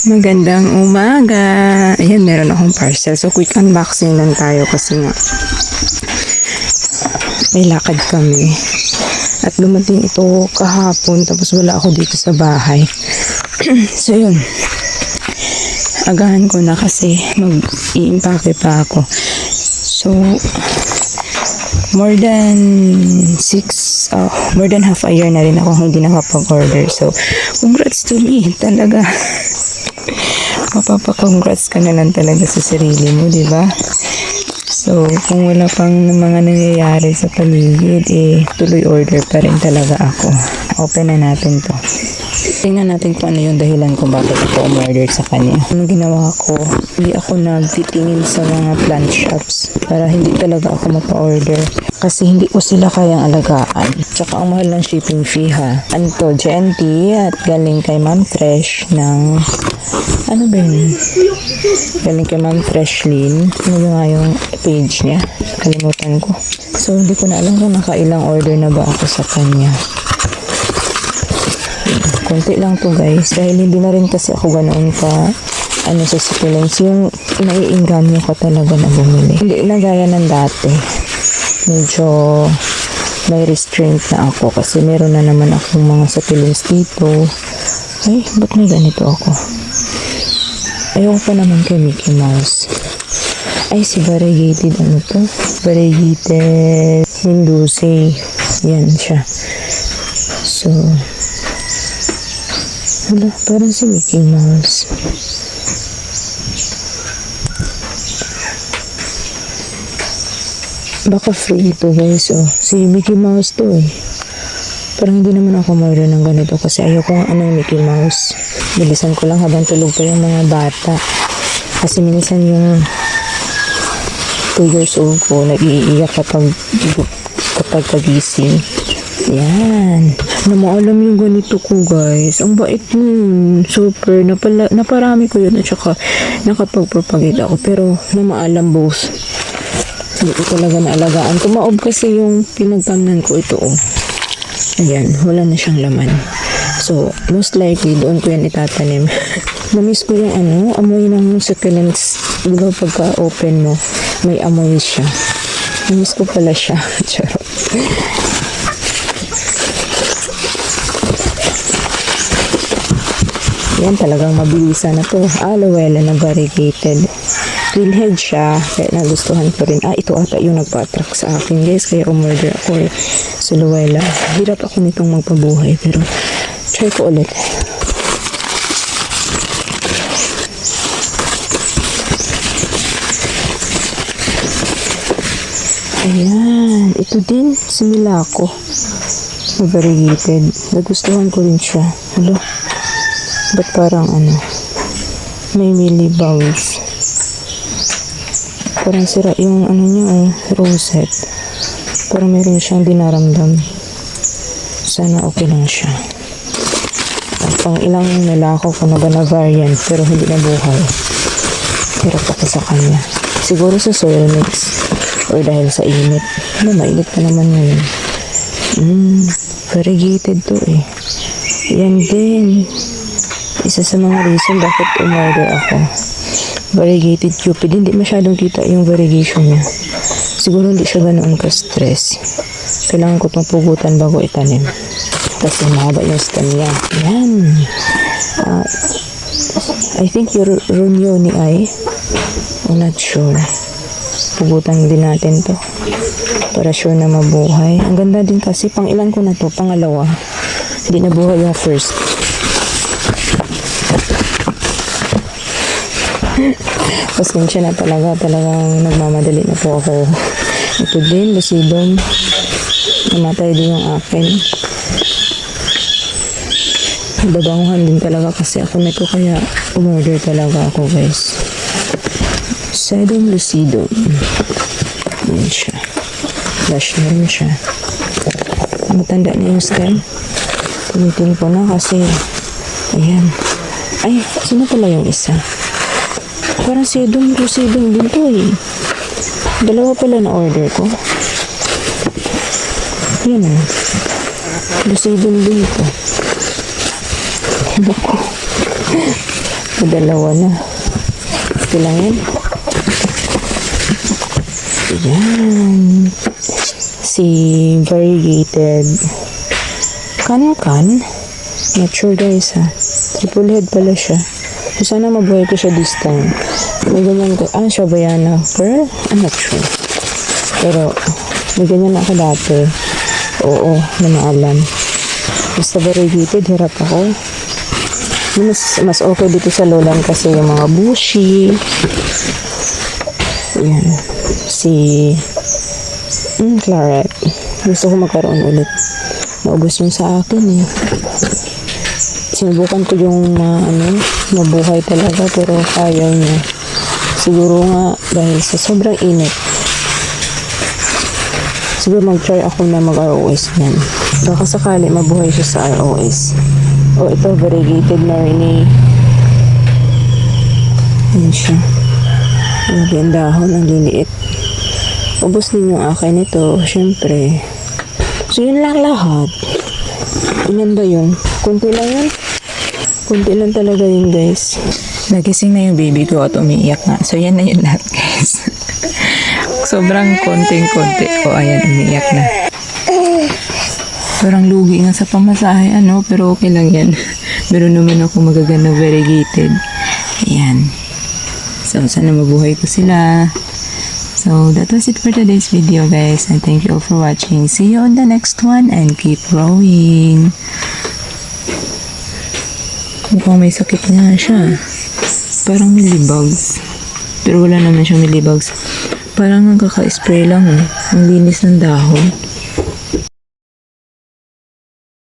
Magandang umaga. Ayan, meron akong parcel. So, quick unboxing lang tayo kasi nga may lakad kami. At dumating ito kahapon tapos wala ako dito sa bahay. So, yun. Agahan ko na kasi mag-i-impake pa ako. So, more than half a year na rin ako hindi nakapag-order. So, congrats to me. Talaga. Mapapa-congrats ka na lang talaga sa sarili mo, di ba? So, kung wala pang mga nangyayari sa paligid, tuloy order pa rin talaga ako. Open na natin to. Tingnan natin kung ano yung dahilan kung bakit ako umorder sa kanya. Anong ginawa ko? Hindi ako nagtitingin sa mga plant shops para hindi talaga ako mapa-order. Kasi hindi ko sila kayang alagaan. Tsaka ang mahal ng shipping fee ha. Ano to? GNT at galing kay Ma'am Fresh ng... Ano ba yun? Galing kay Ma'am Freshlyn. Ano nga yung page niya? Kalimutan ko. So, hindi ko na alam kung nakailang order na ba ako sa kanya. Konti lang to guys. Dahil hindi na rin kasi ako ganoon ka sa supplements. Yung naiinganyo ka talaga na bumili. Hindi na gaya ng dati. Medyo may restraint na ako kasi meron na naman akong mga supplements dito. Ay, ba't may ganito ako? Ayoko pa naman kay Mickey Mouse. Ay, si variegated, ano to? Variegated Hindusay. Yan siya. So, wala, parang si Mickey Mouse. Baka free ito guys, oh. Si Mickey Mouse to eh. Parang hindi naman ako order ng ganito kasi ayoko nga anong Mickey Mouse. Bilisan ko lang habang tulog pa yung mga bata. Kasi minsan yung 2 years old ko nag-iiyak kapag kagising. Yan. Na maalam yung ganito ko guys. Ang bait nun. Super. Naparami ko yun at saka nakapag-propagate ako. Pero na maalam both. Hindi ko talaga naalagaan. Tumaob kasi yung pinagtamnan ko ito oh. Ayan. Wala na siyang laman. So, most likely doon ko yan itatanim. Namiss ko yung amoy ng succulents. Diba pagka-open mo, may amoy siya. Namiss ko pala siya. Charot. Yan, talagang mabilisan na to. Aloe vera na variegated. Greenhead siya, kaya nagustuhan ko rin. Ito ata yung nagpa-attract sa akin guys, kaya umorder ako eh. Suluwela. Hirap ako nitong magpabuhay, pero try ko ulit. Ayan, ito din, similako. Variegated. Nagustuhan ko rin siya. Hello? Ba't parang may mealy bowls. Parang sira yung niya rosette. Parang meron siyang dinaramdam. Sana okay lang siya. At pang ilang nalako ko na ba na variant pero hindi na buhay. Hirap ako sa kanya. Siguro sa soil mix or dahil sa init. Mainit pa naman ngayon. Variegated to eh. Yan din. Isa sa mga reason bakit umorder ako. Variegated cupid. Hindi masyadong kita yung variegation niya. Siguro hindi siya ganoon ka-stress. Kailangan ko itong pugutan bago itanim. Kasi mahaba yung stem niya. Yan. I think yung Runioni ay. I'm not sure. Pugutan din natin to. Para sure na mabuhay. Ang ganda din kasi. Pang ilan ko na to? Pangalawa. Hindi nabuhay yung first. Pasensya na talagang nagmamadali na po ako. Ito din, lucidum. Namatay din yung akin. Babanguhan din talaga kasi ako nito kaya umorder talaga ako guys. Sedum lucidum. Yan siya. Flash na rin siya. Matanda na yung stem. Tinitin ko na kasi ayan. Ay, sino pala yung isa? Parang sedum din to eh. Dalawa pala na order ko. Yan o. Lucidum din to. Dalawa na. Ito lang yan. Ayan. Si variegated kan. Not sure guys ha. Triple head pala siya. So, sana mabuhay ko siya this time. May ganyan ko. Shabayana pearl? I'm not sure. Pero, may ganyan ako dati. Oo, nanaalam. Basta variegated, hirap ako. Mas okay dito sa lowland kasi yung mga bushy. Ayan. Si claret. Gusto ko magkaroon ulit. Naubos yung sa akin eh. Sinubukan ko yung mabuhay talaga pero ayaw niya. Siguro nga dahil sa sobrang init. Siguro mag-try ako na mag-ROS niyan. Baka sakali mabuhay siya sa ROS. O ito, variegated marinade. Ayan siya. Lagi ang dahon, ang liliit. Ubus din yung akin ito, syempre. So yun lang lahat. Ilan ba yun? Kunti lang yun? Kunti lang talaga yun guys. Nagising na yung baby ko at umiiyak nga. So yan na yun lahat guys. Sobrang konting-konti. Ayan, umiiyak na. Parang lugi nga sa pamasahe, pero okay lang yan. Meron naman ako magaganda variegated. Ayan. So, sana mabuhay ko sila. So, that was it for today's video, guys. And thank you all for watching. See you on the next one and keep growing. Mukhang may sakit nga siya. Parang millibugs. Pero wala naman siyang millibugs. Parang nagkaka-spray lang, Ang linis ng dahon.